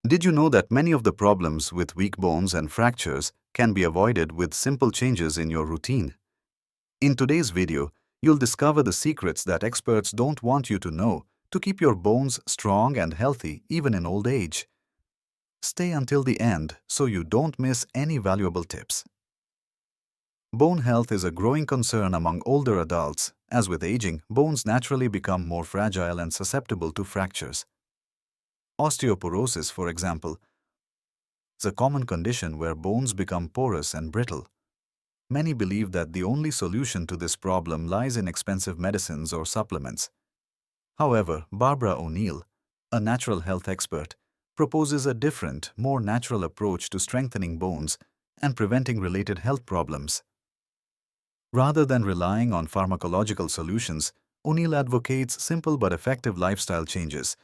Did you know that many of the problems with weak bones and fractures can be avoided with simple changes in your routine? In today's video, you'll discover the secrets that experts don't want you to know to keep your bones strong and healthy even in old age. Stay until the end so you don't miss any valuable tips. Bone health is a growing concern among older adults, as with aging, bones naturally become more fragile and susceptible to fractures. Osteoporosis, for example, is a common condition where bones become porous and brittle. Many believe that the only solution to this problem lies in expensive medicines or supplements. However, Barbara O'Neill, a natural health expert, proposes a different, more natural approach to strengthening bones and preventing related health problems. Rather than relying on pharmacological solutions, O'Neill advocates simple but effective lifestyle changes,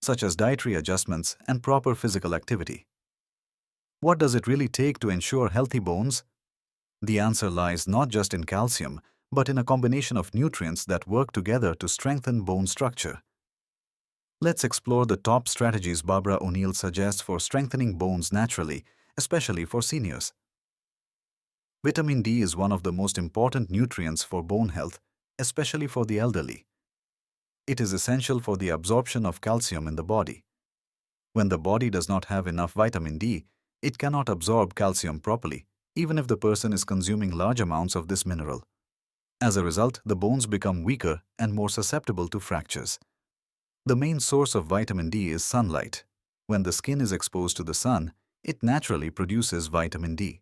such as dietary adjustments and proper physical activity. What does it really take to ensure healthy bones? The answer lies not just in calcium, but in a combination of nutrients that work together to strengthen bone structure. Let's explore the top strategies Barbara O'Neill suggests for strengthening bones naturally, especially for seniors. Vitamin D is one of the most important nutrients for bone health, especially for the elderly. It is essential for the absorption of calcium in the body. When the body does not have enough vitamin D, it cannot absorb calcium properly, even if the person is consuming large amounts of this mineral. As a result, the bones become weaker and more susceptible to fractures. The main source of vitamin D is sunlight. When the skin is exposed to the sun, it naturally produces vitamin D.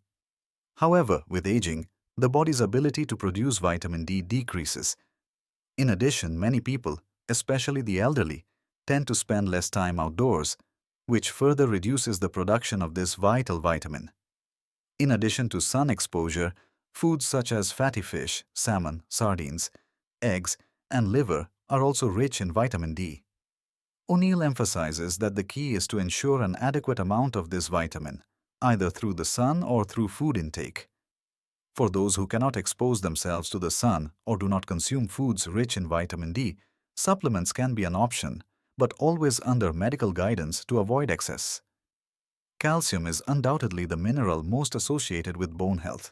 However, with aging, the body's ability to produce vitamin D decreases. In addition, many people, especially the elderly, tend to spend less time outdoors, which further reduces the production of this vital vitamin. In addition to sun exposure, foods such as fatty fish, salmon, sardines, eggs, and liver are also rich in vitamin D. O'Neill emphasizes that the key is to ensure an adequate amount of this vitamin, either through the sun or through food intake. For those who cannot expose themselves to the sun or do not consume foods rich in vitamin D, supplements can be an option, but always under medical guidance to avoid excess. Calcium is undoubtedly the mineral most associated with bone health.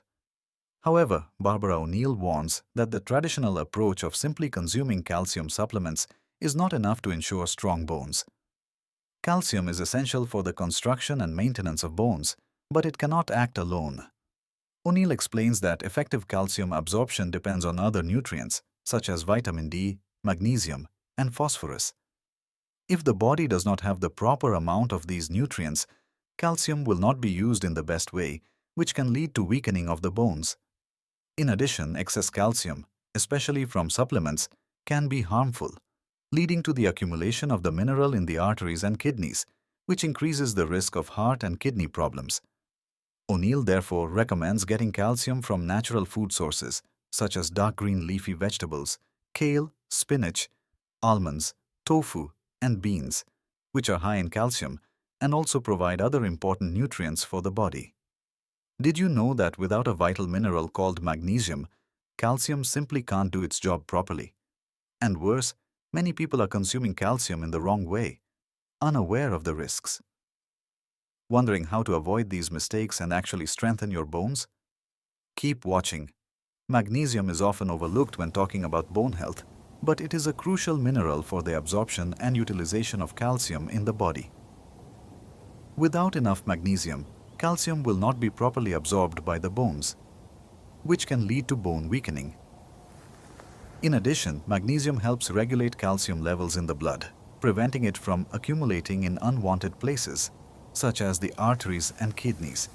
However, Barbara O'Neill warns that the traditional approach of simply consuming calcium supplements is not enough to ensure strong bones. Calcium is essential for the construction and maintenance of bones, but it cannot act alone. O'Neill explains that effective calcium absorption depends on other nutrients, such as vitamin D, magnesium, and phosphorus. If the body does not have the proper amount of these nutrients, calcium will not be used in the best way, which can lead to weakening of the bones. In addition, excess calcium, especially from supplements, can be harmful, leading to the accumulation of the mineral in the arteries and kidneys, which increases the risk of heart and kidney problems. O'Neill therefore recommends getting calcium from natural food sources, such as dark green leafy vegetables, kale, spinach, almonds, tofu, and beans, which are high in calcium and also provide other important nutrients for the body. Did you know that without a vital mineral called magnesium, calcium simply can't do its job properly? And worse, many people are consuming calcium in the wrong way, unaware of the risks. Wondering how to avoid these mistakes and actually strengthen your bones? Keep watching. Magnesium is often overlooked when talking about bone health, but it is a crucial mineral for the absorption and utilization of calcium in the body. Without enough magnesium, calcium will not be properly absorbed by the bones, which can lead to bone weakening. In addition, magnesium helps regulate calcium levels in the blood, preventing it from accumulating in unwanted places, such as the arteries and kidneys.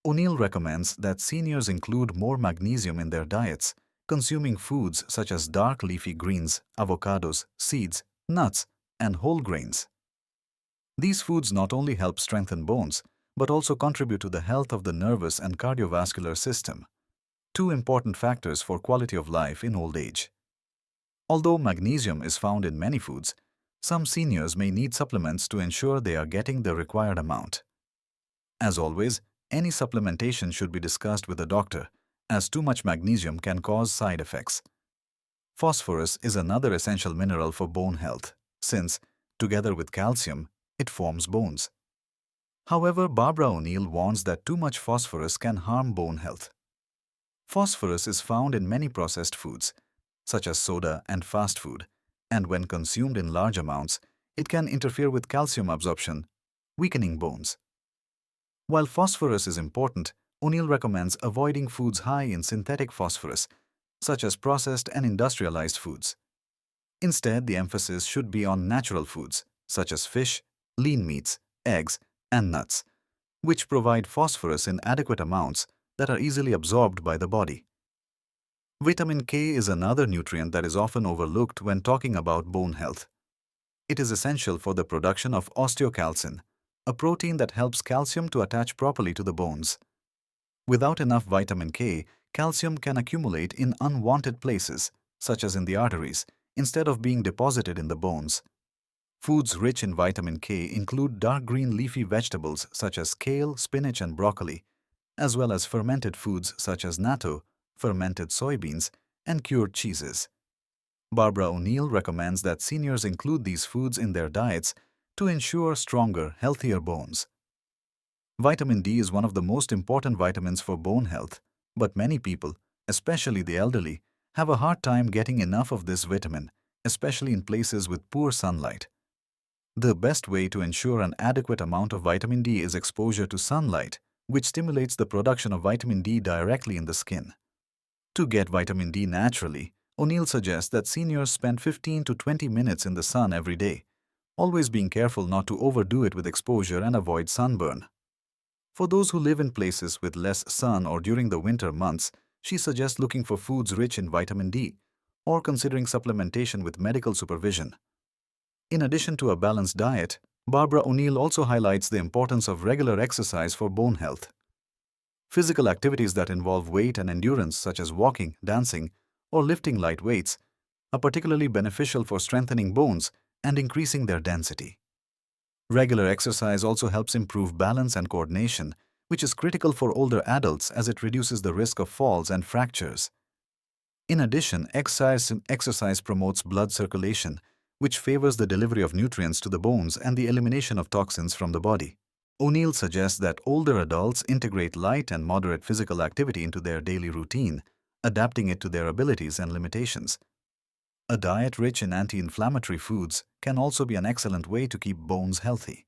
O'Neill recommends that seniors include more magnesium in their diets, consuming foods such as dark leafy greens, avocados, seeds, nuts, and whole grains. These foods not only help strengthen bones, but also contribute to the health of the nervous and cardiovascular system, two important factors for quality of life in old age. Although magnesium is found in many foods, some seniors may need supplements to ensure they are getting the required amount. As always, any supplementation should be discussed with a doctor, as too much magnesium can cause side effects. Phosphorus is another essential mineral for bone health, since, together with calcium, it forms bones. However, Barbara O'Neill warns that too much phosphorus can harm bone health. Phosphorus is found in many processed foods, such as soda and fast food, and when consumed in large amounts, it can interfere with calcium absorption, weakening bones. While phosphorus is important, O'Neill recommends avoiding foods high in synthetic phosphorus, such as processed and industrialized foods. Instead, the emphasis should be on natural foods, such as fish, lean meats, eggs, and nuts, which provide phosphorus in adequate amounts that are easily absorbed by the body. Vitamin K is another nutrient that is often overlooked when talking about bone health. It is essential for the production of osteocalcin, a protein that helps calcium to attach properly to the bones. Without enough vitamin K, calcium can accumulate in unwanted places, such as in the arteries, instead of being deposited in the bones. Foods rich in vitamin K include dark green leafy vegetables such as kale, spinach, and broccoli, as well as fermented foods such as natto, fermented soybeans, and cured cheeses. Barbara O'Neill recommends that seniors include these foods in their diets to ensure stronger, healthier bones. Vitamin D is one of the most important vitamins for bone health, but many people, especially the elderly, have a hard time getting enough of this vitamin, especially in places with poor sunlight. The best way to ensure an adequate amount of vitamin D is exposure to sunlight, which stimulates the production of vitamin D directly in the skin. To get vitamin D naturally, O'Neill suggests that seniors spend 15 to 20 minutes in the sun every day, always being careful not to overdo it with exposure and avoid sunburn. For those who live in places with less sun or during the winter months, she suggests looking for foods rich in vitamin D or considering supplementation with medical supervision. In addition to a balanced diet, Barbara O'Neill also highlights the importance of regular exercise for bone health. Physical activities that involve weight and endurance, such as walking, dancing, or lifting light weights, are particularly beneficial for strengthening bones and increasing their density. Regular exercise also helps improve balance and coordination, which is critical for older adults as it reduces the risk of falls and fractures. In addition, exercise promotes blood circulation, which favors the delivery of nutrients to the bones and the elimination of toxins from the body. O'Neill suggests that older adults integrate light and moderate physical activity into their daily routine, adapting it to their abilities and limitations. A diet rich in anti-inflammatory foods can also be an excellent way to keep bones healthy.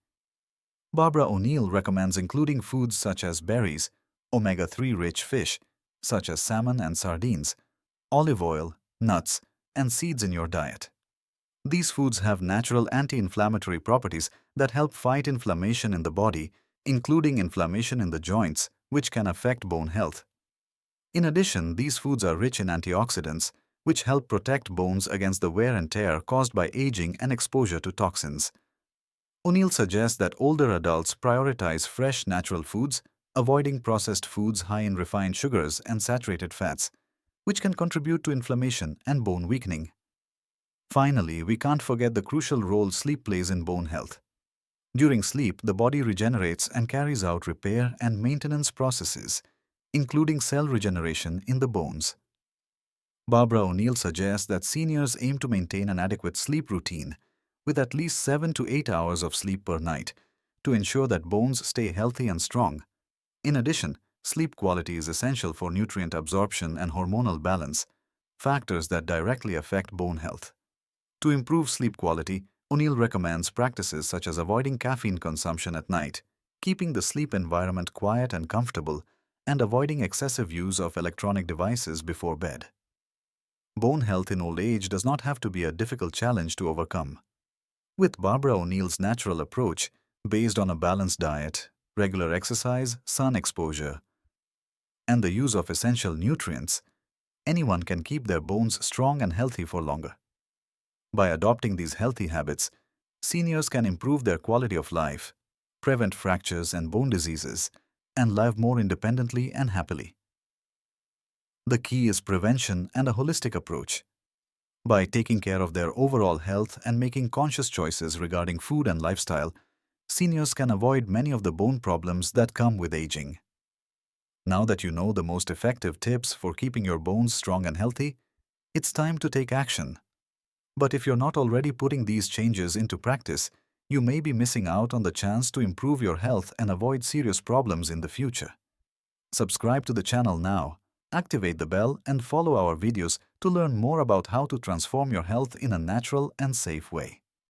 Barbara O'Neill recommends including foods such as berries, omega-3 rich fish, such as salmon and sardines, olive oil, nuts, and seeds in your diet. These foods have natural anti-inflammatory properties that help fight inflammation in the body, including inflammation in the joints, which can affect bone health. In addition, these foods are rich in antioxidants, which help protect bones against the wear and tear caused by aging and exposure to toxins. O'Neill suggests that older adults prioritize fresh, natural foods, avoiding processed foods high in refined sugars and saturated fats, which can contribute to inflammation and bone weakening. Finally, we can't forget the crucial role sleep plays in bone health. During sleep, the body regenerates and carries out repair and maintenance processes, including cell regeneration in the bones. Barbara O'Neill suggests that seniors aim to maintain an adequate sleep routine with at least 7 to 8 hours of sleep per night to ensure that bones stay healthy and strong. In addition, sleep quality is essential for nutrient absorption and hormonal balance, factors that directly affect bone health. To improve sleep quality, O'Neill recommends practices such as avoiding caffeine consumption at night, keeping the sleep environment quiet and comfortable, and avoiding excessive use of electronic devices before bed. Bone health in old age does not have to be a difficult challenge to overcome. With Barbara O'Neill's natural approach, based on a balanced diet, regular exercise, sun exposure, and the use of essential nutrients, anyone can keep their bones strong and healthy for longer. By adopting these healthy habits, seniors can improve their quality of life, prevent fractures and bone diseases, and live more independently and happily. The key is prevention and a holistic approach. By taking care of their overall health and making conscious choices regarding food and lifestyle, seniors can avoid many of the bone problems that come with aging. Now that you know the most effective tips for keeping your bones strong and healthy, it's time to take action. But if you're not already putting these changes into practice, you may be missing out on the chance to improve your health and avoid serious problems in the future. Subscribe to the channel now, activate the bell and follow our videos to learn more about how to transform your health in a natural and safe way.